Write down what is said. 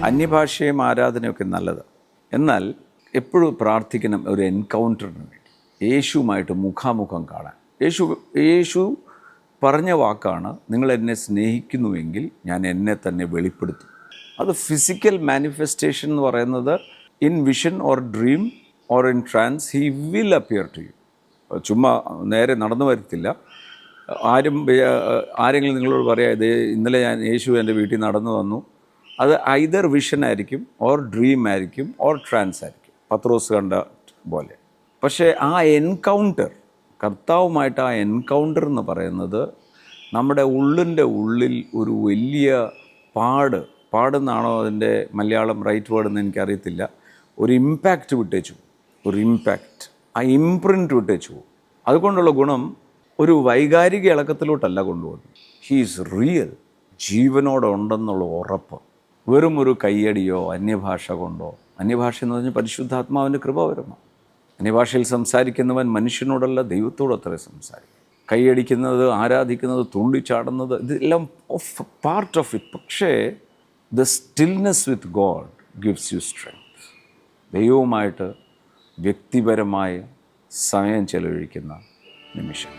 അന്യഭാഷയും ആരാധനയൊക്കെ നല്ലത്. എന്നാൽ എപ്പോഴും പ്രാർത്ഥിക്കണം ഒരു എൻകൗണ്ടറിന് വേണ്ടി, യേശുവുമായിട്ട് മുഖാമുഖം കാണാൻ. യേശു പറഞ്ഞ വാക്കാണ്, നിങ്ങൾ എന്നെ സ്നേഹിക്കുന്നുവെങ്കിൽ ഞാൻ എന്നെ തന്നെ വെളിപ്പെടുത്തും. അത് ഫിസിക്കൽ മാനിഫെസ്റ്റേഷൻ എന്ന് പറയുന്നത് in vision or dream or in trance he will appear to you. ചുമ്മാ നേരെ നടന്നു വരത്തില്ല. ആരെങ്കിലും നിങ്ങളോട് പറയാം, ഇത് ഇന്നലെ യേശു എൻ്റെ വീട്ടിൽ നടന്നു വന്നു, അത് ഐദർ വിഷൻ ആയിരിക്കും ഓർ ഡ്രീം ആയിരിക്കും ഓർ ട്രാൻസ് ആയിരിക്കും, പത്രോസ് കണ്ട പോലെ. പക്ഷേ ആ എൻകൗണ്ടർ, കർത്താവുമായിട്ട് ആ എൻകൗണ്ടർ എന്ന് പറയുന്നത് നമ്മുടെ ഉള്ളിൻ്റെ ഉള്ളിൽ ഒരു വലിയ പാടെന്നാണോ അതിൻ്റെ മലയാളം റൈറ്റ് വേർഡ് എന്ന് എനിക്കറിയത്തില്ല, ഒരു ഇമ്പാക്റ്റ് വിട്ടേച്ചു, ഒരു ഇമ്പാക്റ്റ്, ആ ഇംപ്രിൻറ്റ് വിട്ടേച്ചു. അതുകൊണ്ടുള്ള ഗുണം ഒരു വൈകാരിക ഇളക്കത്തിലോട്ടല്ല കൊണ്ടുപോകുന്നത്. ഹീ ഈസ് റിയൽ, ജീവനോടുണ്ടെന്നുള്ള ഉറപ്പ്. വെറും ഒരു കയ്യടിയോ അന്യഭാഷ കൊണ്ടോ, അന്യഭാഷ എന്ന് പറഞ്ഞാൽ പരിശുദ്ധാത്മാവിൻ്റെ കൃപാവരമാണ്. അന്യഭാഷയിൽ സംസാരിക്കുന്നവൻ മനുഷ്യനോടല്ല ദൈവത്തോട് അത്രേ സംസാരിക്കും. കൈയടിക്കുന്നത്, ആരാധിക്കുന്നത്, തുള്ളിച്ചാടുന്നത്, ഇതെല്ലാം പാർട്ട് ഓഫ് ഇറ്റ്. പക്ഷേ the stillness with God gives you strength. ദൈവവുമായിട്ട് വ്യക്തിപരമായ സമയം ചെലവഴിക്കുന്ന നിമിഷം.